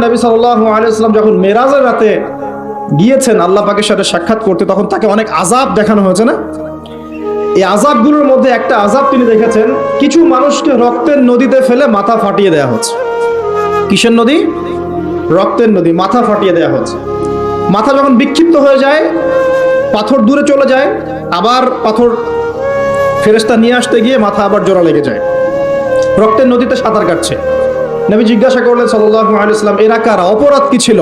নবী সাল্লাল্লাহু আলাইহি ওয়াসাল্লাম যখন মেরাজের রাতে গিয়েছেন আল্লাহ পাকের সাথে সাক্ষাৎ করতে, তখন তাকে অনেক আযাব দেখানো হয়েছে না? এই আযাবগুলোর মধ্যে একটা আযাব তিনি দেখেছেন, কিছু মানুষকে রক্তের নদীতে ফেলে মাথা ফাটিয়ে দেওয়া হচ্ছে। কিসের নদী? রক্তের নদী। মাথা ফাটিয়ে দেওয়া হচ্ছে। মাথা যখন বিক্ষিপ্ত হয়ে যায়, পাথর দূরে চলে যায়, আবার পাথর ফেরেশতা নিয়ে আসতে গিয়ে মাথা আবার জোড়া লেগে যায়। রক্তের নদীতে সাঁতার কাটছে। নবী জিজ্ঞাসা করলেন সাল্লাল্লাহু আলাইহি ওয়াসাল্লাম, এরা কারা? অপরাধ কি ছিল?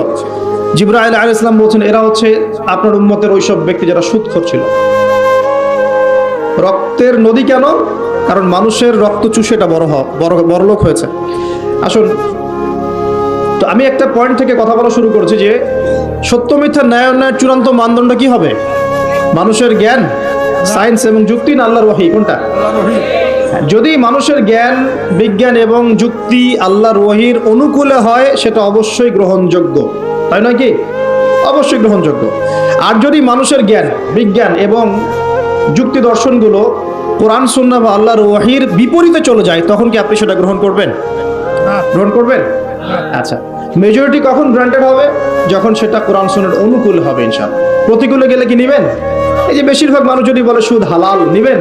জিবরাইল আলাইহিস সালাম বলছেন, এরা হচ্ছে আপনার উম্মতের ওইসব ব্যক্তি যারা সুদখোর ছিল। রক্তের নদী কেন? কারণ মানুষের রক্ত চুষে এটা বড়লোক হয়েছে। আসুন, তো আমি একটা পয়েন্ট থেকে কথা বলা শুরু করছি যে সত্য মিথ্যা ন্যায় অন্যায়ের চূড়ান্ত মানদণ্ড কি হবে? মানুষের জ্ঞান, সায়েন্স এবং যুক্তি, না আল্লাহর ওহী? কোনটা? যদি মানুষের জ্ঞান, বিজ্ঞান এবং যুক্তি আল্লাহর ওহীর অনুকূলে হয়, সেটা অবশ্যই গ্রহণযোগ্য, তাই নয় কি? অবশ্যই গ্রহণযোগ্য। আর যদি মানুষের জ্ঞান, বিজ্ঞান এবং যুক্তি দর্শনগুলো কোরআন সুন্নাহ বা আল্লাহর ওহীর বিপরীতে চলে যায়, তখন কি আপনি সেটা গ্রহণ করবেন? গ্রহণ করবেন? আচ্ছা, মেজরিটি কখন গ্রান্টেড হবে? যখন সেটা কোরআন সুন্নাহর অনুকূল হবে ইনশাআল্লাহ। প্রতিকূলে গেলে কি নিবেন? এই যে বেশিরভাগ মানুষ যদি বলে সুদ হালাল, নিবেন?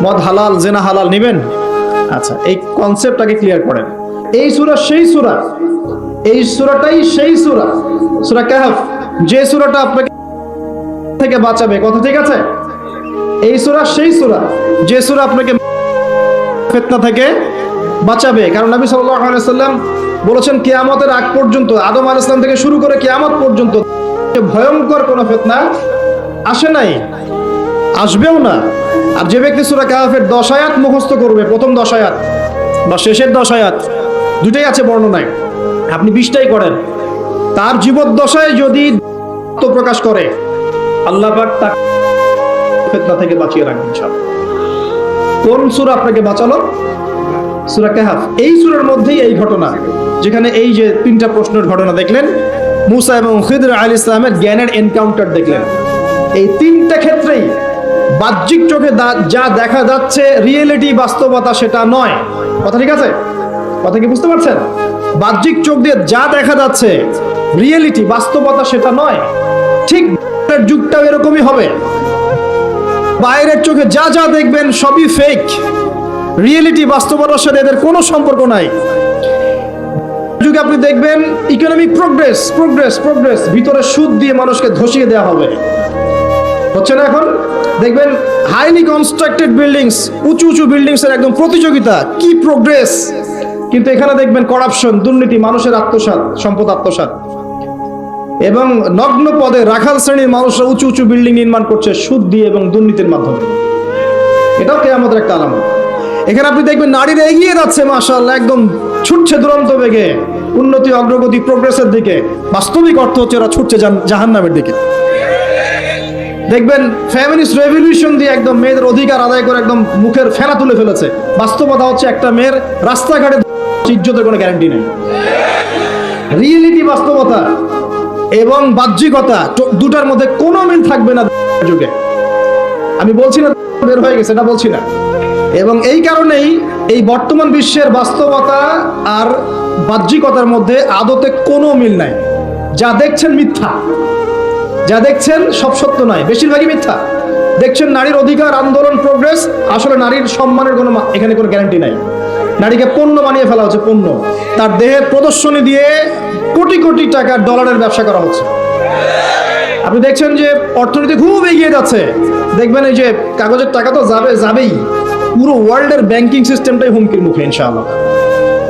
মদ হালাল, জেনা হালাল, নিবেন? আচ্ছা, এই কনসেপ্টটাকে ক্লিয়ার করেন। এই সূরা সেই সূরা, এই সূরাটাই সেই সূরা, সূরা কাহফ, যে সূরাটা আপনাকে থেকে বাঁচাবে। কথা ঠিক আছে? এই সূরা সেই সূরা, যে সূরা আপনাকে ফিতনা থেকে বাঁচাবে। কারণ নবী সাল্লাল্লাহু আলাইহি ওয়াসাল্লাম বলেছেন, কিয়ামতের আগ পর্যন্ত, আদম আলাইহিস সালাম থেকে শুরু করে কিয়ামত পর্যন্ত ভয়ঙ্কর কোনো ফিতনা আসে নাই, আসবেও না। আর যে ব্যক্তি সূরা কাহফের 10 আয়াত মুখস্থ করবে, প্রথম 10 আয়াত বা শেষের 10 আয়াত, দুটাই আছে বর্ণনায়, আপনি 20টাই করেন, তার জীবদ্দশায় যদি প্রকাশ করে, আল্লাহ পাক তাকে ফিতনা থেকে বাঁচিয়ে রাখবেন ইনশাআল্লাহ। কোন সূরা আপনাকে বাঁচালো? সূরা কাহফ। এই সূরার মধ্যেই এই ঘটনা, যেখানে এই যে 3টা প্রশ্নের ঘটনা দেখলেন, মূসা এবং খিদর আলাইহিস সালামের জ্ঞানের এনকাউন্টার দেখলেন। এই 3টা ক্ষেত্রেই বাহ্যিক চোখে যা দেখা যাচ্ছে রিয়েলিটি, বাস্তবতা সেটা নয়। কথা ঠিক আছে? কথা কি বুঝতে পারছেন? বাহ্যিক চোখ দিয়ে যা দেখা যাচ্ছে রিয়েলিটি, বাস্তবতা সেটা নয়। ঠিক যুগটাও এরকমই হবে। বাইরের চোখে যা যা দেখবেন সবই ফেক, রিয়েলিটি, বাস্তবতার সাথে এদের কোনো সম্পর্ক নাই। যুগে আপনি দেখবেন ইকোনমিক প্রোগ্রেস প্রোগ্রেস প্রোগ্রেস, ভিতরে সুদ দিয়ে মানুষকে ধসিয়ে দেওয়া হবে, হচ্ছে না? এখন দেখবেন হাইলি কনস্ট্রাক্টেড বিল্ডিংস, উঁচু উঁচু বিল্ডিংস এর একদম প্রতিযোগিতা, কি প্রোগ্রেস। কিন্তু এখানে দেখবেন করাপশন, দুর্নীতি, মানুষের আত্মসাৎ, সম্পদ আত্মসাৎ, এবং নগ্ন পদে রাখাল শ্রেণীর মানুষরা উঁচু উঁচু বিল্ডিং নির্মাণ করছে সুদ দিয়ে এবং দুর্নীতির মাধ্যমে। এটাও কিয়ামতের একটা আলামত। এখানে আপনি দেখবেন নারীরা এগিয়ে যাচ্ছে, মাশাআল্লাহ, একদম ছুটছে দুরন্ত বেগে উন্নতি, অগ্রগতি, প্রোগ্রেসের দিকে। বাস্তবিক অর্থ হচ্ছে ওরা ছুটছে জাহান্নামের দিকে। দেখবেন ফেমিনিস্ট রেভলিউশন দিয়ে একদম মেয়েদের অধিকার আদায় করে একদম মুখের ফেনা তুলে ফেলেছে। বাস্তবতা হচ্ছে একটা মেয়ের রাস্তাঘাটে ইজ্জতের কোনো গ্যারান্টি নেই। রিয়েলিটি, বাস্তবতা এবং বাহ্যিকতা, দুটার মধ্যে কোনো মিল থাকবে না যুগে। আমি বলছি না বের হয়ে গেছে, এটা বলছি না। এবং এই কারণেই এই বর্তমান বিশ্বের বাস্তবতা আর বাহ্যিকতার মধ্যে আদতে কোনো মিল নাই। যা দেখছেন মিথ্যা, যা দেখছেন সব সত্য নয়, বেশিরভাগই মিথ্যা। দেখছেন নারীর অধিকার আন্দোলন, প্রোগ্রেস, আসলে নারীর সম্মানের কোনো এখানে কোনো গ্যারান্টি নাই। নারীকে পণ্য বানিয়ে ফেলা হচ্ছে, পণ্য। তার দেহের প্রদর্শনী দিয়ে কোটি কোটি টাকার ডলারের ব্যবসা করা হচ্ছে। আপনি দেখছেন যে অর্থনীতি খুব এগিয়ে যাচ্ছে, দেখবেন এই যে কাগজের টাকা তো যাবেই, পুরো ওয়ার্ল্ডের ব্যাংকিং সিস্টেমটাই হুমকির মুখে ইনশাআল্লাহ।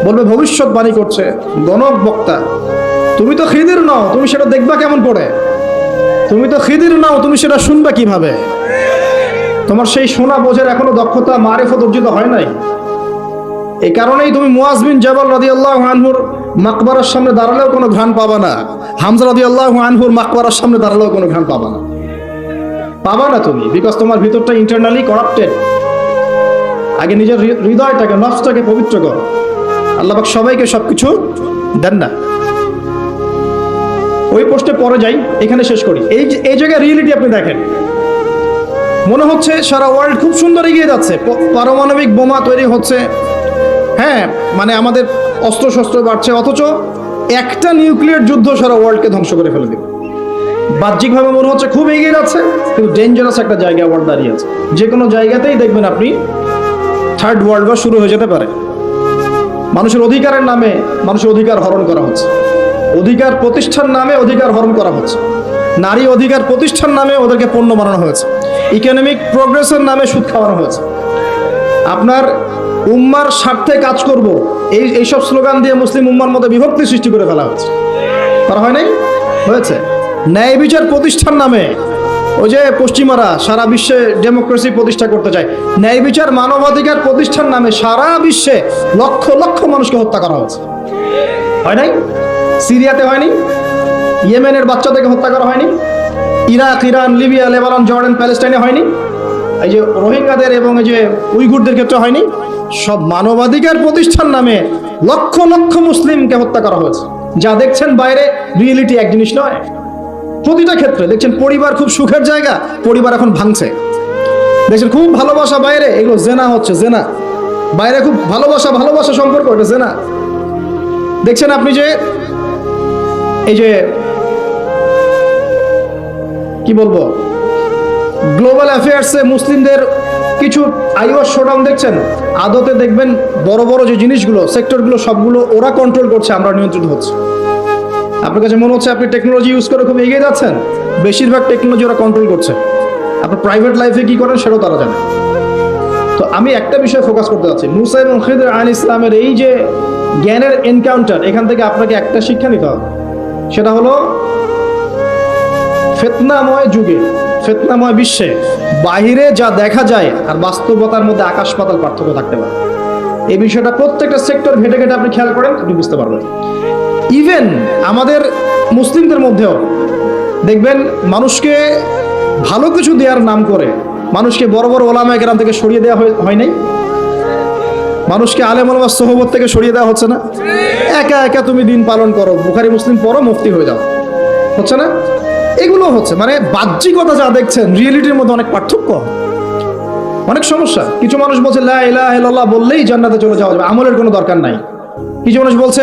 বলবে ভবিষ্যৎবাণী করছে গণক বক্তা, তুমি তো খিদির নাও, তুমি সেটা দেখবা কেমন করে? তুমি তো খিদির নাও, তুমি সেটা শুনবা কিভাবে? তোমার সেই শোনা বোঝার এখনো দক্ষতা, মারিফত অর্জিত হয় নাই। এই কারণেই তুমি মুআজ বিন জাবাল রাদিয়াল্লাহু আনহুর মাকবারার সামনে দাঁড়ালেও কোনো ঘ্রাণ পাবা না, হামজা রাদিয়াল্লাহু আনহুর মাকবারার সামনে দাঁড়ালেও কোনো ঘ্রাণ পাবা না, পাবা না তুমি, বিকজ তোমার ভিতরটা ইন্টারনালি করাপ্টেড। আগে নিজের হৃদয়টাকে, নফসটাকে পবিত্র করো। আল্লাহ পাক সবাইকে সবকিছু দেন না। ওই পোস্টে পরে যাই, এখানে শেষ করি। এই জায়গায় রিয়েলিটি আপনি দেখেন, মনে হচ্ছে সারা ওয়ার্ল্ড খুব সুন্দর এগিয়ে যাচ্ছে, পারমাণবিক বোমা তৈরি হচ্ছে, হ্যাঁ, মানে আমাদের অস্ত্র শস্ত্র বাড়ছে, অথচ একটা নিউক্লিয়ার যুদ্ধ সারা ওয়ার্ল্ডকে ধ্বংস করে ফেলে দেবে। বাহ্যিকভাবে মনে হচ্ছে খুব এগিয়ে যাচ্ছে, কিন্তু ডেঞ্জারাস একটা জায়গায় ওয়ার্ল্ড দাঁড়িয়ে আছে। যে কোনো জায়গাতেই দেখবেন আপনি থার্ড ওয়ার্ল্ড ওয়ার শুরু হয়ে যেতে পারে। মানুষের অধিকারের নামে মানুষের অধিকার হরণ করা হচ্ছে, অধিকার প্রতিষ্ঠার নামে অধিকার হরণ করা হচ্ছে, নারী অধিকার প্রতিষ্ঠার নামে ওদেরকে পণ্য বানানো হয়েছে, ইকোনমিক প্রোগ্রেসের নামে সুদ খাওয়ানো হয়েছে। আপনার উম্মার স্বার্থে কাজ করব এইসব স্লোগান দিয়ে মুসলিম উম্মার মধ্যে বিভক্তি সৃষ্টি করে ফেলা হয়েছে। করা হয় নাই? হয়েছে। ন্যায় বিচার প্রতিষ্ঠার নামে ওই যে পশ্চিমারা সারা বিশ্বে ডেমোক্রেসি প্রতিষ্ঠা করতে চায়, ন্যায় বিচার মানবাধিকার প্রতিষ্ঠার নামে সারা বিশ্বে লক্ষ লক্ষ মানুষকে হত্যা করা হয়েছে। হয় নাই? সিরিয়াতে হয়নি? ইয়েমেনের বাচ্চাদেরকে হত্যা করা হয়নি? Iraq, Iran, Libya, Lebanon, Jordan, প্যালেস্টাইনে হয়নি? এই যে রোহিঙ্গাদের এবং এই যে উইঘুরদের ক্ষেত্রে হয়নি? সব মানবাধিকার প্রতিষ্ঠার নামে লক্ষ লক্ষ মুসলিমকে হত্যা করা হয়েছে। যা দেখছেন বাইরে রিয়েলিটি এক জিনিস নয়। প্রতিটা ক্ষেত্রে দেখছেন পরিবার খুব সুখের জায়গা, পরিবার এখন ভাঙছে। দেখছেন খুব ভালোবাসা বাইরে, এগুলো জেনা হচ্ছে, জেনা। বাইরে খুব ভালোবাসা সম্পর্ক, এটা জেনা। দেখছেন আপনি যে এই যে কি বলবো, গ্লোবাল অ্যাফেয়ার্সে মুসলিমদের কিছু আইওয়াস শোডাউন দেখছেন, আদতে দেখবেন বড় বড় যে জিনিসগুলো, সেক্টরগুলো সবগুলো ওরা কন্ট্রোল করছে, আমরা নিয়ন্ত্রিত হচ্ছে। আপনার কাছে মনে হচ্ছে আপনি টেকনোলজি ইউজ করে খুব এগিয়ে যাচ্ছেন, বেশিরভাগ টেকনোলজি ওরা কন্ট্রোল করছে। আপনার প্রাইভেট লাইফে কি করেন সেটাও তারা জানে। তো আমি একটা বিষয়ে ফোকাস করতে চাচ্ছি, মুসা এবং খিদর আলাইহিস ইসলামের এই যে জ্ঞানের এনকাউন্টার, এখান থেকে আপনাকে একটা শিক্ষা নিতে হবে। সেটা হলো ফিতনাময় যুগে, ফিতনাময় বিশ্বে বাহিরে যা দেখা যায় আর বাস্তবতার মধ্যে আকাশ পাতাল পার্থক্য থাকতে পারে। এই বিষয়টা প্রত্যেকটা সেক্টর ঘেটে ঘেটে আপনি খেয়াল করেন, আপনি বুঝতে পারবেন। ইভেন আমাদের মুসলিমদের মধ্যেও দেখবেন মানুষকে ভালো কিছু দেওয়ার নাম করে মানুষকে বড় বড় ওলামায়ে কেরাম থেকে সরিয়ে দেওয়া হয় নাই? মানুষকে আলেম ওলামার সোহবত থেকে সরিয়ে দেওয়া হচ্ছে না? একা একা তুমি দিন পালন করো, বুখারী মুসলিম পড়ো, মুফতি হয়ে যাও, হচ্ছে না? এগুলো হচ্ছে, মানে বাহ্যিকতা যা দেখছেন রিয়েলিটির মধ্যে অনেক পার্থক্য, অনেক সমস্যা। কিছু মানুষ বলছে লা ইলাহা ইল্লাল্লাহ বললেই জান্নাতে চলে যাওয়া যাবে, আমলের কোনো দরকার নাই। কিছু মানুষ বলছে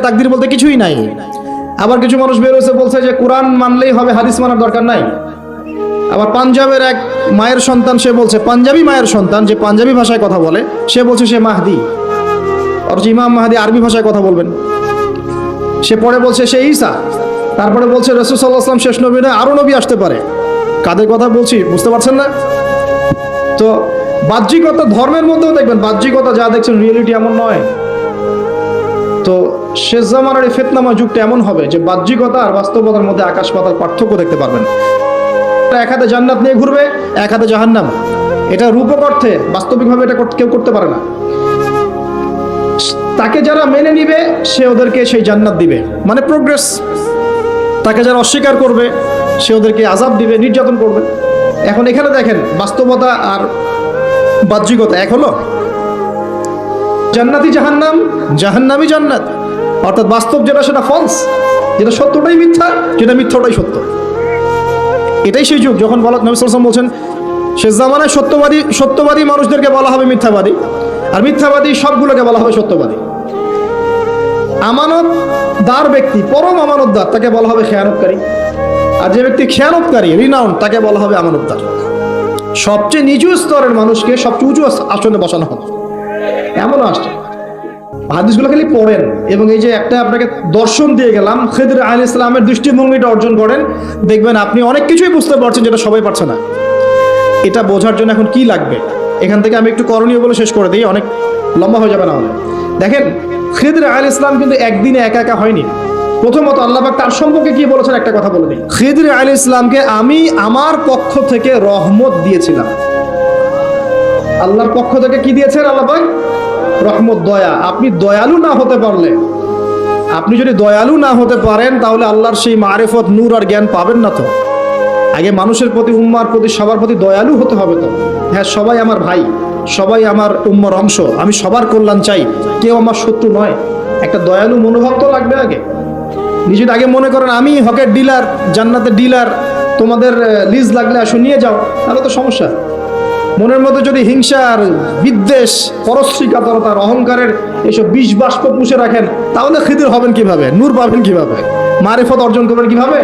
তাকদির বলতে কিছুই নাই। আবার কিছু মানুষ বের হয়েছে বলছে যে কোরআন মানলেই হবে, হাদিস মানার দরকার নাই। আবার পাঞ্জাবের এক মায়ের সন্তান, সে বলছে, পাঞ্জাবি মায়ের সন্তান যে পাঞ্জাবি ভাষায় কথা বলে, সে বলছে সে মাহদি, অথচ ইমাম মাহদি আরবি ভাষায় কথা বলবেন। সে পরে বলছে সে ঈসা, তারপরে বলছে রাসূল সাল্লাল্লাহু আলাইহি ওয়াসাল্লাম শেষ নবী নয়, আরো নবী আসতে পারে। কাদের কথা বলছি বুঝতে পারছেন না? তো বাহ্যিকতা, ধর্মের মধ্যেও দেখবেন বাহ্যিকতা যা দেখছেন রিয়েলিটি এমন নয়। তো শেষ জামানার এই ফিতনাময় যুগটা এমন হবে যে বাহ্যিকতা আর বাস্তবতার মধ্যে আকাশ পাতাল পার্থক্য দেখতে পারবেন। এক হাতে জান্নাত নিয়ে ঘুরবে, এক হাতে জাহান্নাম। এটা রূপক অর্থে, বাস্তবিকভাবে এটা কেউ করতে পারে না। তাকে যারা মেনে নিবে সে ওদেরকে সেই জান্নাত দিবে, মানে প্রোগ্রেস। তাকে যারা অস্বীকার করবে সে ওদেরকে আযাব দিবে, নির্যাতন করবে। এখন এখানে দেখেন বাস্তবতা আর বাহ্যিকতা এক হলো। জান্নাতি জাহান্নাম, জাহান্নামি জান্নাত। অর্থাৎ বাস্তব যেটা সেটা ফলস, যেটা সত্যটাই মিথ্যা, যেটা মিথ্যাটাই সত্য। এটাই সেই যুগ যখন নবী সাল্লাল্লাহু আলাইহি ওয়াসাল্লাম বলছেন শেষ জামানায় সত্যবাদী মানুষদেরকে বলা হবে মিথ্যাবাদী, আর মিথ্যাবাদী সবগুলোকে বলা হবে সত্যবাদী। আমানতদার ব্যক্তি, পরম আমানতদার, তাকে বলা হবে খেয়ানতকারী। আর যে ব্যক্তি খেয়ানতকারী, রিনাউন্ড, তাকে বলা হবে আমানতদার। সবচেয়ে নিচু স্তরের মানুষকে সবচেয়ে উঁচু আসনে বসানো হবে, এমন আসছে। হাদিসগুলো খালি পড়েন, এবং এই যে একটা আপনাকে দর্শন দিয়ে গেলাম, খিদর আলাইহিস সালামের দৃষ্টিভঙ্গিটা অর্জন করেন, দেখবেন আপনি অনেক কিছুই বুঝতে পারছেন যেটা সবাই পারছে না। এটা বোঝার জন্য এখন কি লাগবে, এখান থেকে আমি একটু করণীয় বলে শেষ করে দিই, অনেক লম্বা হয়ে যাবে না হলে। দেখেন খিদর আলাইহিস সালাম কিন্তু একদিনে একা একা হয়নি। প্রথমত আল্লাহ পাক তার সম্পর্কে কি বলেছেন একটা কথা বলে দিই। খিদর আলাইহিস সালামকে আমি আমার পক্ষ থেকে রহমত দিয়েছিলাম। আল্লাহর পক্ষ থেকে কি দিয়েছেন আল্লাহ পাক? রহমত, দয়া। আপনি দয়ালু না হতে পারলে, আপনি যদি দয়ালু না হতে পারেন, তাহলে আল্লাহর সেই মারিফত, নূর আর জ্ঞান পাবেন না। তো আগে মানুষের প্রতি, উম্মার প্রতি, সবার প্রতি দয়ালু হতে হবে। তো হ্যাঁ, সবাই আমার ভাই, সবাই আমার উম্মার অংশ, আমি সবার কল্যাণ চাই, কেউ আমার শত্রু নয়। একটা দয়ালু মনোভাব তো লাগবে আগে। নিজে আগে মনে করেন আমি হকের ডিলার, জান্নাতের ডিলার, তোমাদের লিজ লাগলে আসো নিয়ে যাও, তাহলে তো সমস্যা। মনের মধ্যে যদি হিংসা আর বিদ্বেষ, পরশ্রীকাতরতার, অহংকারের এইসব বিষ বাষ্প পুষে রাখেন, তাহলে খিদির হবেন কিভাবে, নূর পাবেন কিভাবে, মারিফত অর্জন করবেন কিভাবে,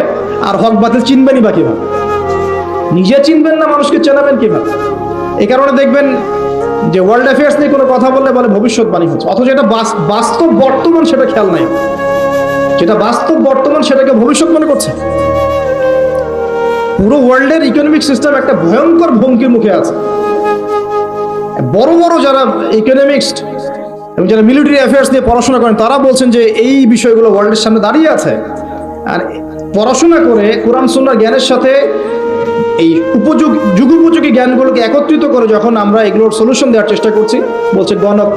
আর হক বাতিল চিনবেনই বা কিভাবে? নিজে চিনবেন না, মানুষকে চেনাবেন কিভাবে? এই কারণে দেখবেন যে ওয়ার্ল্ড অ্যাফেয়ার্স নিয়ে কোনো কথা বললে বলে ভবিষ্যৎবাণী হচ্ছে, অথচ এটা বাস্তব বর্তমান, সেটা খেয়াল নাই। যেটা বাস্তব বর্তমান সেটাকে ভবিষ্যৎ মনে করছে। পুরো ওয়ার্ল্ডের ইকোনমিক সিস্টেম একটা ভয়ঙ্কর হুমকির মুখে আছে। বড় বড় যারা ইকোনমিক্সট এবং যারা মিলিটারি অ্যাফেয়ার্স নিয়ে পড়াশোনা করেন, তারা বলছেন যে এই বিষয়গুলো ওয়ার্ল্ডের সামনে দাঁড়িয়ে আছে। আর পড়াশোনা করে কোরআন সুন্নাহর জ্ঞানের সাথে এই যুগোপযোগী জ্ঞানগুলোকে একত্রিত করে যখন আমরা এগুলোর সলিউশন দেওয়ার চেষ্টা করছি, বলছে গণক,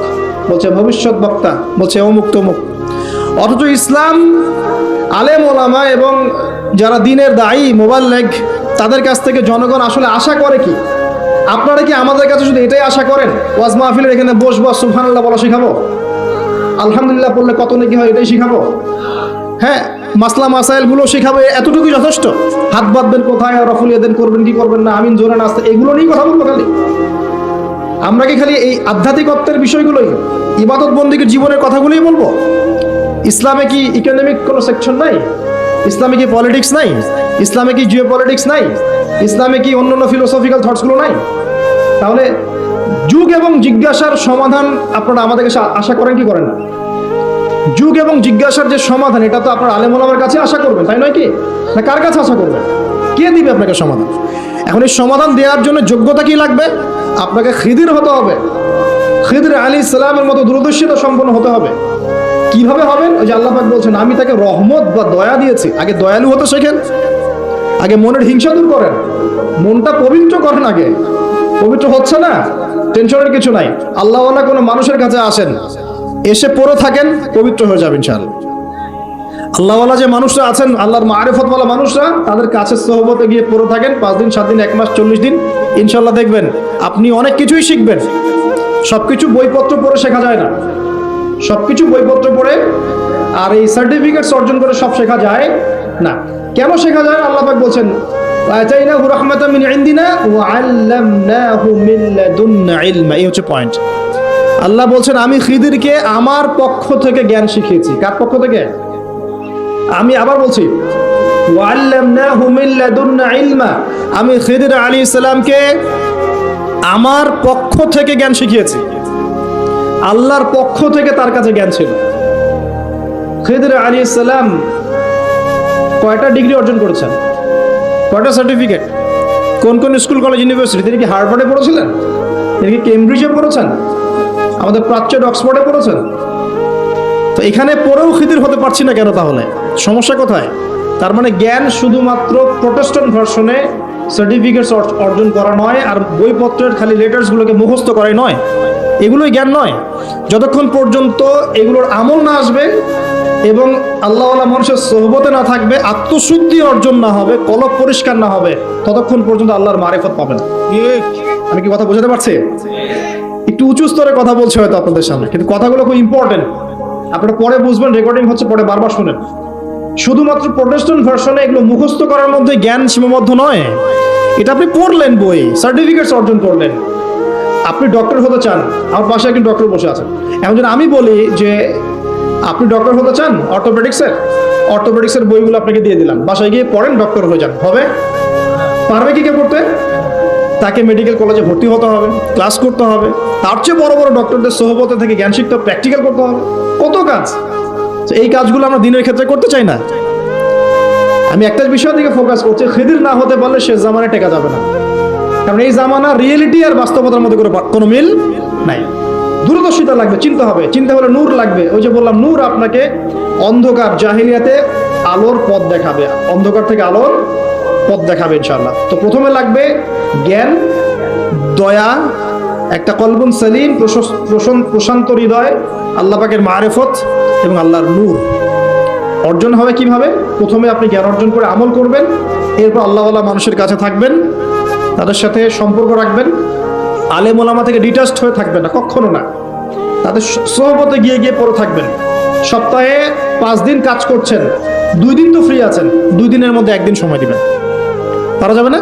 বলছে ভবিষ্যৎ বক্তা, বলছে অমুক তমুক। অথচ ইসলাম, আলেম ওলামা এবং যারা দিনের দায়ী, মোবাইল লেগ, তাদের কাছ থেকে জনগণ আসলে আশা করে কি? আপনারা কি আমাদের কাছে শুধু এটাই আশা করেন ওয়াজ মাহফিলের এখানে বসবো, সুবহানাল্লাহ বলা শেখাবো, আলহামদুলিল্লাহ পড়লে কত নাকি হয় এটাই শিখাবো, হ্যাঁ মাসলা মাসাইল গুলো শেখাবো, এতটুকুই যথেষ্ট? হাত বাঁধবেন কোথায়, রফুল ইয়াদাইন করবেন কি করবেন না, আমিন জোরে নাস্তা, এগুলো নিয়েই কথা বলবো খালি? আমরা কি খালি এই আধ্যাত্মিকত্বের বিষয়গুলোই, ইবাদত বন্দিকে জীবনের কথাগুলোই বলবো? ইসলামে কি ইকোনমিক কোনো সেকশন নাই? ইসলামে কি পলিটিক্স নাই? ইসলামে কি জিও পলিটিক্স নাই? ইসলামে কি অন্যান্য ফিলোসফিক্যাল থটসগুলো নাই? তাহলে যুগ এবং জিজ্ঞাসার সমাধান আপনারা আমাদের কাছে আশা করেন কি করেন না? যুগ এবং জিজ্ঞাসার যে সমাধান, এটা তো আপনার আলেম ওলামার কাছে আশা করবেন, তাই নয় কি? না কার কাছে আশা করবেন? কে দিবে আপনাকে সমাধান? এখন এই সমাধান দেওয়ার জন্য যোগ্যতা কি লাগবে? আপনাকে খিদির হতে হবে, খিদির আলাইহিস সালামের মতো দূরদর্শিতা সম্পন্ন হতে হবে। কিভাবে হবেন? ওই যে আল্লাহ পাক বলছেন, আমি তাকে রহমত বা দয়া দিয়েছি। আগে দয়ালু হতে শেখেন, আগে মনের হিংসা দূর করেন, মনটা পবিত্র করেন। আগে পবিত্র হচ্ছে না, টেনশনের কিছু নাই। আল্লাহওয়ালা কোনো মানুষের কাছে আসেন, এসে পড়ে থাকেন, পবিত্র হয়ে যাবেন ইনশাআল্লাহ। আল্লাহওয়ালা যে মানুষরা আছেন, আল্লাহর মারিফতওয়ালা মানুষরা, তাদের কাছে সোহবতে গিয়ে পড়ে থাকেন 5 দিন 7 দিন 1 মাস 40 দিন, ইনশাআল্লাহ দেখবেন আপনি অনেক কিছুই শিখবেন। সবকিছু বইপত্র পড়ে শেখা যায় না, সবকিছু বইপত্র পড়ে আর এই সার্টিফিকেটস অর্জন করে সব শেখা যায় না। কেন শেখা যায়? আল্লাহ পাক বলছেন, আতাইনাহু রাহমাতাম মিন ইনদিনা ওয়া আল্লামনাহু মিন লাদুন্না ইলমা। এই হচ্ছে পয়েন্ট। আল্লাহ বলছেন, আমি খিদিরকে আমার পক্ষ থেকে জ্ঞান শিখিয়েছি। কার পক্ষ থেকে? আমি আবার বলছি, ওয়া আল্লামনাহু মিন লাদুন্না ইলমা। আমি খিদির আলাইহিস সালামকে আমার পক্ষ থেকে জ্ঞান শিখিয়েছি। আল্লাহর পক্ষ থেকে তার কাছে জ্ঞান ছিল। খিদির আলাইহিস সালাম কয়টা ডিগ্রি অর্জন করেছেন? কয়টা সার্টিফিকেট? কোন কোন স্কুল কলেজ ইউনিভার্সিটি? তিনি কি হার্ভার্ডে পড়েছিলেন? তিনি কি কেমব্রিজে পড়েছেন? আমাদের প্রাচ্য অক্সফোর্ডে পড়েছেন? তো এখানে পড়েও খিদির হতে পারছি না কেন? তাহলে সমস্যা কোথায়? তার মানে জ্ঞান শুধুমাত্র প্রোটেস্ট্যান্ট ভার্সনে সার্টিফিকেটস অর্জন করা নয়, আর বইপত্রের খালি লেটার্সগুলোকে মুখস্থ করাই নয়, এগুলোই জ্ঞান নয়। যতক্ষণ পর্যন্ত এগুলোর আমল না আসবে এবং আল্লাহওয়ালা মানুষের সোহবতে না থাকবে, আত্মশুদ্ধি অর্জন না হবে, কলব পরিষ্কার না হবে, ততক্ষণ পর্যন্ত আল্লাহর মারিফত পাবেন। আমি কি কথা বোঝাতে পারছি? একটু উঁচু স্তরে কথা বলছে হয়তো আপনাদের সামনে, কিন্তু কথাগুলো খুব ইম্পর্টেন্ট। আপনারা পরে বুঝবেন, রেকর্ডিং হচ্ছে, পরে বারবার শুনেন। শুধুমাত্র প্রোটেস্ট্যান্ট ভার্সনে এগুলো মুখস্থ করার মধ্যে জ্ঞান সীমাবদ্ধ নয়। এটা আপনি পড়লেন, বই সার্টিফিকেটস অর্জন করলেন। আপনি ডক্টর হতে চান, আমার পাশে একজন ডক্টর বসে আছেন। এখন যদি আমি বলি যে আপনি ডক্টর হতে চান, অর্থোপেডিক্সের বইগুলো আপনাকে দিয়ে দিলাম, বাসায় গিয়ে পড়েন, ডক্টর হয়ে যান, হবে? পারবে কি কে পড়তে? তাকে মেডিকেল কলেজে ভর্তি হতে হবে, ক্লাস করতে হবে, তার চেয়ে বড় বড় ডক্টরদের সোহবতে থেকে জ্ঞান শিখতে হবে, প্র্যাকটিক্যাল করতে হবে, কত কাজ। এই কাজগুলো আমরা দিনের ক্ষেত্রে করতে চাই না। আমি একটা বিষয়ের দিকে ফোকাস করছি, খিদির না হতে পারলে শেষ জামানায় টেকা যাবে না। কারণ এই জামানা রিয়েলিটি আর বাস্তবতার মধ্যে কোনো মিল নাই। দূরদর্শিতা লাগবে, চিন্তা হবে, চিন্তা হলে নূর লাগবে। ওই যে বললাম, নূর আপনাকে অন্ধকার জাহিলিয়াতে আলোর পথ দেখাবে, অন্ধকার থেকে আলোর পথ দেখাবে ইনশাআল্লাহ। তো প্রথমে লাগবে জ্ঞান, দয়া, একটা কলবুন সালিম, প্রশান্ত হৃদয়, আল্লাহ পাকের মারিফত এবং আল্লাহর নূর। অর্জন হবে কিভাবে? প্রথমে আপনি জ্ঞান অর্জন করে আমল করবেন, এরপর আল্লাহওয়ালা মানুষের কাছে থাকবেন, তাদের সাথে সম্পর্ক রাখবেন, আলেম ওলামা থেকে ডিটাচড হয়ে থাকবেন না, কখনো না। তাদের সোহবতে গিয়ে গিয়ে পড়ে থাকবেন। সপ্তাহে 5 দিন কাজ করছেন, 2 দিন তো ফ্রি আছেন, 2 দিনের মধ্যে 1 দিন সময় দিবেন। পারা যাবে না?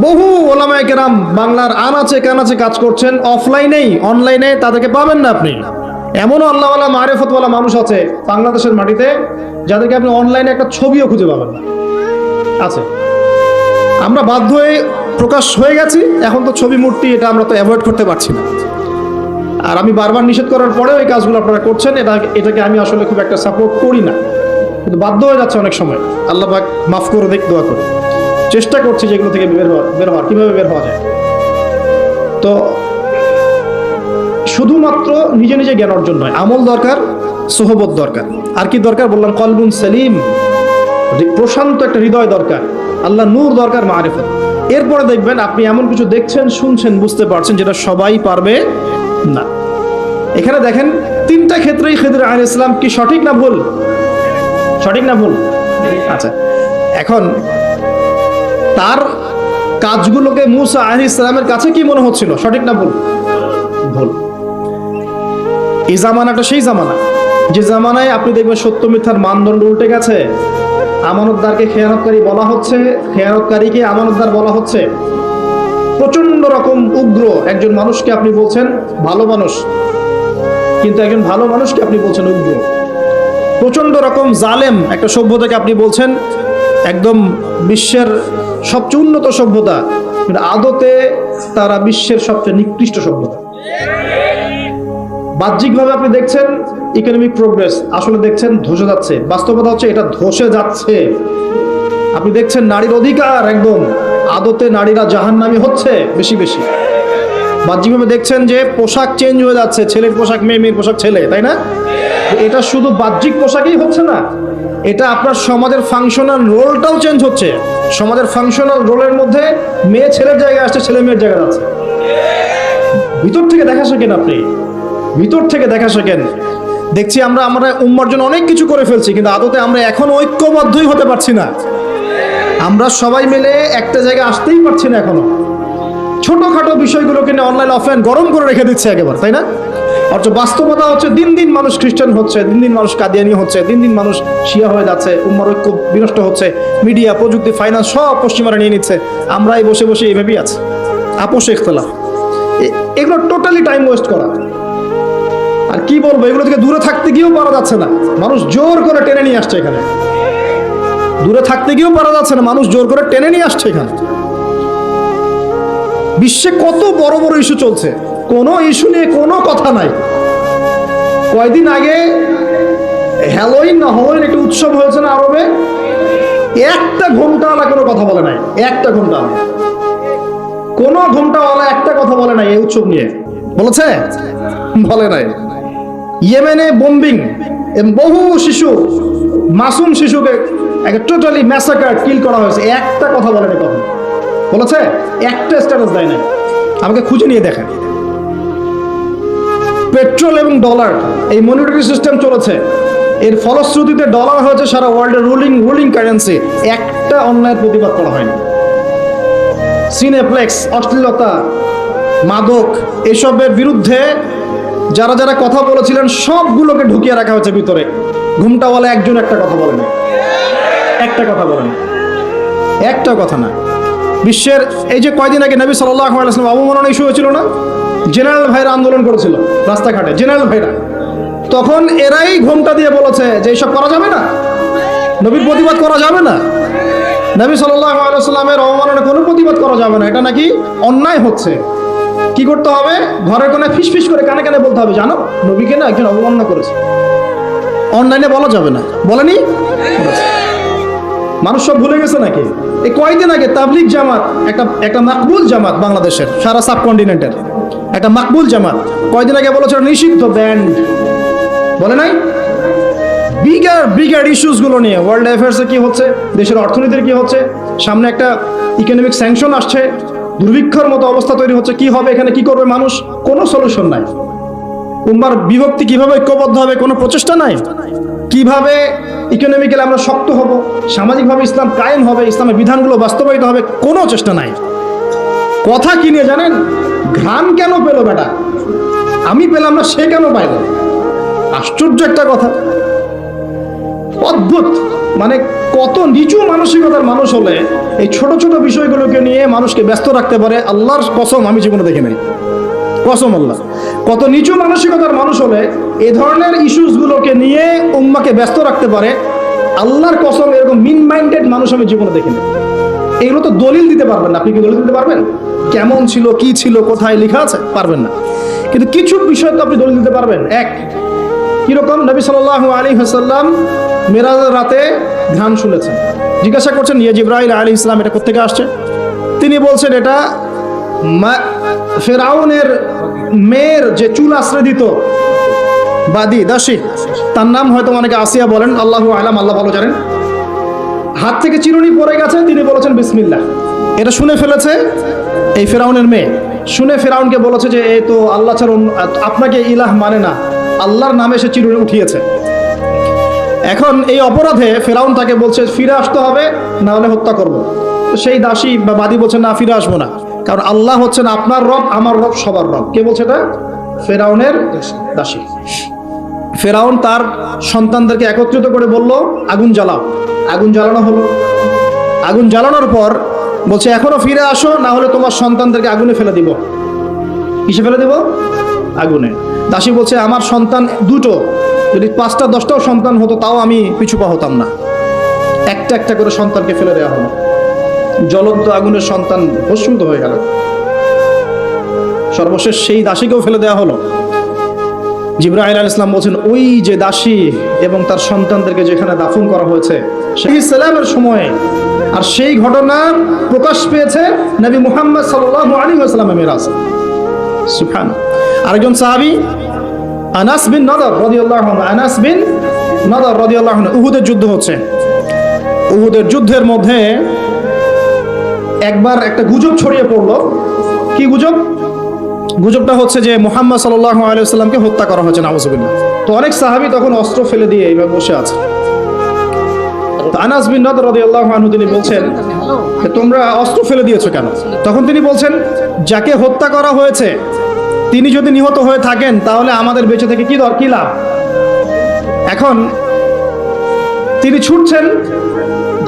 বহু ওলামায়ে কেরাম বাংলার আনাচে কানাচে কাজ করছেন, অফলাইনেই, অনলাইনে তাদেরকে পাবেন না আপনি। এমনও আল্লাহওয়ালা মারিফতওয়ালা মানুষ আছে বাংলাদেশের মাটিতে যাদেরকে আপনি অনলাইনে একটা ছবিও খুঁজে পাবেন না, আছে। আমরা বাধ্য হয়ে প্রকাশ হয়ে গেছি, এখন তো ছবি মূর্তি এটা আমরা তো অ্যাভয়েড করতে পারছি না। আর আমি বারবার নিষেধ করার পরেও এই কাজগুলো আপনারা করছেন, এটাকে আমি আসলে খুব একটা সাপোর্ট করি না, কিন্তু বাধ্য হয়ে যাচ্ছে অনেক সময়। আল্লাহ পাক মাফ করে দেখ, দোয়া করে চেষ্টা করছি যেগুলো থেকে বের হওয়ার কিভাবে বের হওয়া যায়। তো শুধুমাত্র নিজে নিজে জ্ঞান অর্জন নয়, আমল দরকার, সোহবত দরকার। আর কি দরকার বললাম? কলবুন সেলিম, প্রশান্ত একটা হৃদয় দরকার, আল্লাহ নূর দরকার, মারিফত। এরপরে দেখবেন আপনি এমন কিছু দেখছেন, শুনছেন, বুঝতে পারছেন যেটা সবাই পারবে না। এখানে দেখেন তিনটা ক্ষেত্রেই খিদর আলাইহিস সালাম কি সঠিক না ভুল? সঠিক না ভুল? আচ্ছা, এখন তার কাজগুলোকে মূসা আলাইহিস সালামের কাছে কি মনে হচ্ছিল? সঠিক না ভুল? ভুল। এই জামানাটা সেই জামানা যে জামানায় আপনি দেখবেন সত্য মিথ্যার মানদণ্ড উল্টে গেছে। আমানতদারকে খেয়ানতকারী বলা হচ্ছে, খেয়ানতকারীকে আমানতদার বলা হচ্ছে। প্রচন্ড রকম উগ্র একজন মানুষকে আপনি বলছেন ভালো মানুষ, কিন্তু একজন ভালো মানুষকে আপনি বলছেন উগ্র। প্রচন্ড রকম জালেম একটা সভ্যতাকে আপনি বলছেন একদম বিশ্বের সবচেয়ে উন্নত সভ্যতা, কিন্তু আদতে তারা বিশ্বের সবচেয়ে নিকৃষ্ট সভ্যতা। বাহ্যিকভাবে আপনি দেখছেন ইকোনমিক প্রোগ্রেস, আসলে দেখছেন ধসে যাচ্ছে। বাস্তবতা হচ্ছে এটা ধসে যাচ্ছে। আপনি দেখছেন নারীর অধিকার একদম, আদতে নারীরা জাহান্নামী হচ্ছে বেশি বেশি। বাহ্যিকভাবে দেখছেন যে পোশাক চেঞ্জ হয়ে যাচ্ছে, ছেলের পোশাক মেয়ে, মেয়ের পোশাক ছেলে, তাই না? এটা শুধু বাহ্যিক পোশাকেই হচ্ছে না, এটা আপনার সমাজের ফাংশনাল রোলটাও চেঞ্জ হচ্ছে। সমাজের ফাংশনাল রোলের মধ্যে মেয়ে ছেলের জায়গায় আসছে, ছেলে মেয়ের জায়গায় আছে। ভিতর থেকে দেখা শেখেন, আপনি ভিতর থেকে দেখা শেখেন। দেখছি আমরা উম্মার জন্য অনেক কিছু করে ফেলছি, কিন্তু আদতে আমরা এখন ঐক্যবদ্ধই হতে পারছি না। আমরা সবাই মিলে একটা জায়গায় আসতেই পারছি না এখনো। ছোটখাটো বিষয়গুলোকে নিয়ে অনলাইন অফলাইন গরম করে রেখে দিচ্ছে একেবারে, তাই না? অথচ বাস্তবতা হচ্ছে দিন দিন মানুষ খ্রিস্টান হচ্ছে, দিন দিন মানুষ কাদিয়ানি হচ্ছে, দিন দিন মানুষ শিয়া হয়ে যাচ্ছে, উম্মার ঐক্য বিনষ্ট হচ্ছে। মিডিয়া, প্রযুক্তি, ফাইন্যান্স সব পশ্চিমারা নিয়ে নিচ্ছে। আমরাই বসে বসে এইভাবেই আছি। আপোষ ইখতিলাফ, এগুলো টোটালি টাইম ওয়েস্ট করা। আর কি বলবো, এগুলো থেকে দূরে থাকতে গিয়েও পারা যাচ্ছে না, মানুষ জোর করে টেনে নিয়ে আসছে এখানে। দূরে থাকতে গিয়েও পারা যাচ্ছে না, মানুষ জোর করে টেনে নিয়ে আসছে এখানে। বিশ্বে কত বড় বড় ইস্যু চলছে, কোনো ইস্যু নিয়ে কোনো কথা নাই। কয়দিন আগে হ্যালোইন না হলোইন একটা উৎসব হয়েছে না আরবে, একটা ঘোমটাওয়ালা কোনো কথা বলে নাই। একটা ঘোমটাওয়ালা, কোনো ঘোমটাওয়ালা একটা কথা বলে নাই এই উৎসব নিয়ে। বলেছে? বলে নাই। ইয়েমেনে বোম্বিং, বহু শিশু, মাসুম শিশুকে টোটালি ম্যাসাকার, কিল করা হয়েছে, একটা কথা বলে নাই। কখন বলেছে? একটা স্ট্যাটাস দেয় নাই। আমাকে খুঁজে নিয়ে দেখেন। পেট্রোল এবং ডলার, এই মনিটারি সিস্টেম চলেছে, এর ফলশ্রুতিতে ডলার হয়েছে সারা ওয়ার্ল্ডের রুলিং কারেন্সি। একটা অন্যায়ের প্রতিবাদ করা হয়নি। সিনেপ্লেক্স, অশ্লীলতা, মাদক, এসবের বিরুদ্ধে যারা যারা কথা বলেছিলেন সবগুলোকে ঢুকিয়ে রাখা হয়েছে ভিতরে। ঘুমটাওয়ালা একজন একটা কথা বলেনি, একটা কথা বলেনি, একটা কথা না। বিশ্বের এই যে কয়দিন আগে নবী সাল্লাল্লাহু আলাইহি ওয়াসাল্লাম অবমাননা ইস্যু হয়েছিল না, জেনারেল ভাইরা আন্দোলন করেছিল রাস্তাঘাটে, জেনারেল ভাইরা। তখন এরাই ঘোমটা দিয়ে বলেছে যে এইসব করা যাবে না, নবীর প্রতিবাদ করা যাবে না, নবী সাল্লাল্লাহু আলাইহি ওয়াসাল্লামের অবমাননা কোনো প্রতিবাদ করা যাবে না, এটা নাকি অন্যায় হচ্ছে। কি করতে হবে? ঘরের কোণে ফিস করে কানে কানে বলতে হবে, জানো নবীকে না একজন অবমাননা করেছে। অনলাইনে বলা যাবে না, বলেনি? মানুষ সব ভুলে গেছে নাকি? এই কয়দিন আগে তাবলিগ জামাত, একটা মাকবুল জামাত, বাংলাদেশের সারা সাবকন্টিনেন্টের একটা মাকবুল জামাত, কয়দিন আগে বলেছে নিষিদ্ধ, ব্যান্ড, বলে নাই? বিগার ইস্যুসগুলো নিয়ে ওয়ার্ল্ড অ্যাফেয়ার্সে কি হচ্ছে, দেশের অর্থনীতির কি হচ্ছে, সামনে একটা ইকোনমিক স্যাংশন আসছে, দুর্ভিক্ষের মতো অবস্থা তৈরি হচ্ছে। কি হবে এখানে, কি করবে মানুষ? কোনো সলিউশন নাই। উম্মার বিভক্তি কিভাবে ঐক্যবদ্ধ হবে, কোনো প্রচেষ্টা নাই। কিভাবে ইকোনমিক্যালি আমরা শক্ত হব, সামাজিকভাবে ইসলাম কায়েম হবে, ইসলামের বিধানগুলো বাস্তবায়িত হবে, কোনো চেষ্টা নাই। কথা কি নিয়ে জানেন? ঘ্রাণ কেন পেল বেটা, আমি পেলাম না, সে কেন পাইল? আশ্চর্য একটা কথা, অদ্ভুত। মানে কত নিচু মানসিকতার মানুষ হলে এই ছোট ছোট বিষয়গুলোকে নিয়ে মানুষকে ব্যস্ত রাখতে পারে, আল্লাহর কসম আমি জীবনে দেখি নাই, কসম আল্লাহ। কত নিচু মানসিকতার মানুষ হলে এ ধরনের ইস্যুসগুলোকে নিয়ে উম্মাকে ব্যস্ত রাখতে পারে, আল্লাহর কসম এরকম মিন মাইন্ডেড মানুষ আমি জীবনে দেখিনি। এগুলো তো দলিল দিতে পারবেন না। আপনি কি দলিল দিতে পারবেন? কেমন ছিল, কি ছিল, কোথায় লেখা আছে? পারবেন না। কিন্তু কিছু বিষয় তো আপনি দলিল দিতে পারবেন। এক, কিরকম? নবী সাল্লাল্লাহু আলাইহি ওয়াসাল্লাম মেরাজের রাতে ঘ্রাণ শুনেছেন। জিজ্ঞাসা করছেন, ইয়া জিবরাইল আলাইহিস সালাম, এটা কোত্থেকে আসছে? তিনি বলছেন, এটা ফেরাউনের মেয়ের যে চুল আশ্রয় দিত বাদী দাসী, তার নাম হয়তো অনেকে আসিয়া বলেন, আল্লাহু আলাম, আল্লাহ ভালো জানেন, হাত থেকে চিরুনি পড়ে গেছে, তিনি বলেছেন বিসমিল্লাহ। এটা শুনে ফেলেছে এই ফেরাউনের মেয়ে। শুনে ফেরাউনকে বলেছে যে এই তো আল্লাহ ছাড়া আপনাকে ইলাহ মানে না, আল্লাহর নামে সে চিরুনি উঠিয়েছে। এখন এই অপরাধে ফেরাউন তাকে বলছে ফিরে আসতে হবে, না হলে হত্যা করব। সেই দাসী বা বাদী বলছে না, ফিরে আসবো না, কারণ আল্লাহ হচ্ছেন আপনার রব, আমার রব, সবার রব। কে বলছে এটা? ফেরাউনের দাসী। ফেরাউন তার সন্তানদেরকে একত্রিত করে বলল, আগুন জ্বালাও। আগুন জ্বালানো হলো। আগুন জ্বালানোর পর বলছে এখনো ফিরে আসো, না হলে তোমার সন্তানদেরকে আগুনে ফেলে দিব। কিসে ফেলে দিব? আগুনে। দাসী বলছে আমার সন্তান দুটো, যদি 5টা 10টাও সন্তান হতো তাও আমি পিছু পা হতাম না। একটা একটা করে সন্তানকে ফেলে দেওয়া হলো। জ্বলন্ত আগুনের সন্তান ভস্মীভূত হয়ে গেল। সর্বশেষ সেই দাসীকেও ফেলে দেওয়া হলো। জিবরাইল আলাইহিস সালাম বলছেন, ওই যে দাসী এবং তার সন্তানদেরকে যেখানে দাফন করা হয়েছে সেই সালামের সময়ে, আর সেই ঘটনা প্রকাশ পেয়েছে নবী মুহাম্মদ সাল্লাল্লাহু আলাইহি ওয়াসাল্লামের মেরাজে। সুবহানাল্লাহ। আরেকজন সাহাবী আনাস বিন নাদর রাদিয়াল্লাহু আনহু, আনাস বিন নাদর রাদিয়াল্লাহু আনহু, উহুদের যুদ্ধ হচ্ছে। উহুদের যুদ্ধের মধ্যে একবার একটা গুজব ছড়িয়ে পড়লো। কি গুজব? গুজবটা হচ্ছে যে মুহাম্মদ সাল্লাল্লাহু আলাইহি ওয়াসাল্লামকে হত্যা করা হয়েছে, নাউযুবিল্লাহ। তো অনেক সাহাবী তখন অস্ত্র ফেলে দিয়ে এইভাবে বসে আছে। তো আনাস বিন নাদর রাদিয়াল্লাহু আনহু তিনি বলছেন, তোমরা অস্ত্র ফেলে দিয়েছো কেন? তখন তিনি বলছেন, যাকে হত্যা করা হয়েছে তিনি যদি নিহত হয়ে থাকেন তাহলে আমাদের বেঁচে থেকে কি লাভ? এখন তিনি ছুটছেন,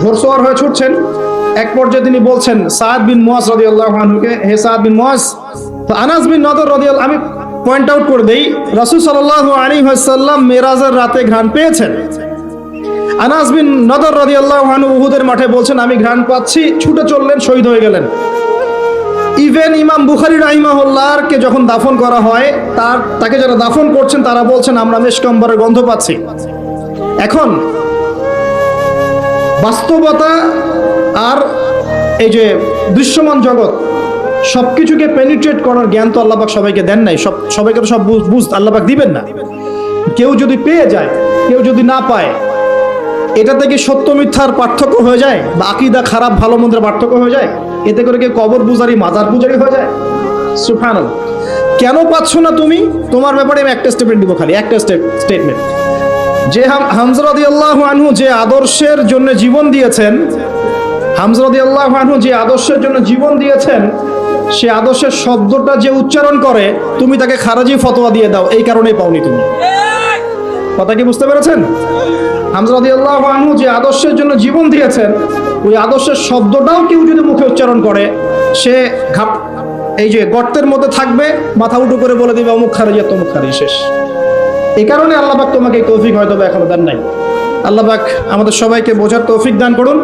ঘোড়সওয়ার হয়ে ছুটছেন। এক পর্যায়ে তিনি বলছেন সাদ বিন মুয়াজ রাদিয়াল্লাহু আনহুকে, হে সাদ বিন মুয়াজ। তো আনাস বিন নাদর রাদিয়াল্লাহু, আমি পয়েন্ট আউট করে দেই, রাসূল সাল্লাল্লাহু আলাইহি ওয়াসাল্লাম মেরাজের রাতে ঘ্রাণ পেয়েছেন। আনাস বিন নাদর রাদিয়াল্লাহু আনহু উহুদের মাঠে বলছেন আমি ঘ্রাণ পাচ্ছি, ছুটে চললেন, শহীদ হয়ে গেলেন। ইভেন ইমাম বুখারী রাহিমাহুল্লাহকে যখন দাফন করা হয়, তাকে যারা দাফন করছেন তারা বলছেন আমরা মিশক আম্বরের গন্ধ পাচ্ছি। এখন বাস্তবতা আর এই যে দৃশ্যমান জগৎ সবকিছুকে পেনিট্রেট করার জ্ঞান তো আল্লাহ পাক সবাইকে দেন নাই। সবাইকে তো সব বুঝ আল্লাহ পাক দিবেন না। কেউ যদি পেয়ে যায়, কেউ যদি না পায়, এটা থেকে সত্য মিথ্যার পার্থক্য হয়ে যায়, বা আকীদা খারাপ ভালো মন্দের পার্থক্য হয়ে যায়। এতে করে কেউ কবর পূজারি, মাজার পূজারি হয়ে যায়। সুবহানাল্লাহ। কেন পাচ্ছ না তুমি? তোমার ব্যাপারে আমি একটা স্টেটমেন্ট দিব, খালি একটা স্টেটমেন্ট, যে হামজা রাদিয়াল্লাহু আনহু যে আদর্শের জন্য জীবন দিয়েছেন, হামজা রাদিয়াল্লাহু আনহু যে আদর্শের জন্য জীবন দিয়েছেন, সে আদর্শের শব্দটা যে উচ্চারণ করে তুমি তাকে খারাজি ফতোয়া দিয়ে দাও, এই কারণেই পাওনি তুমি। কথা কি বুঝতে পেরেছেন? হামজা রাদিয়াল্লাহু আনহু যে আদর্শের জন্য জীবন দিয়েছেন, ওই আদর্শের শব্দটাও কেউ যদি মুখে উচ্চারণ করে, সে এই যে গর্তের মধ্যে থাকবে, মাথা উঁচু করে বলে দিবে অমুক খারাজি আর তমুক খারাজি, শেষ। এই কারণে আল্লাহ পাক তোমাকে এই তৌফিক হয়তো এখনো দেন নাই। আল্লাহ পাক আমাদের সবাইকে বোঝার তৌফিক দান করুন।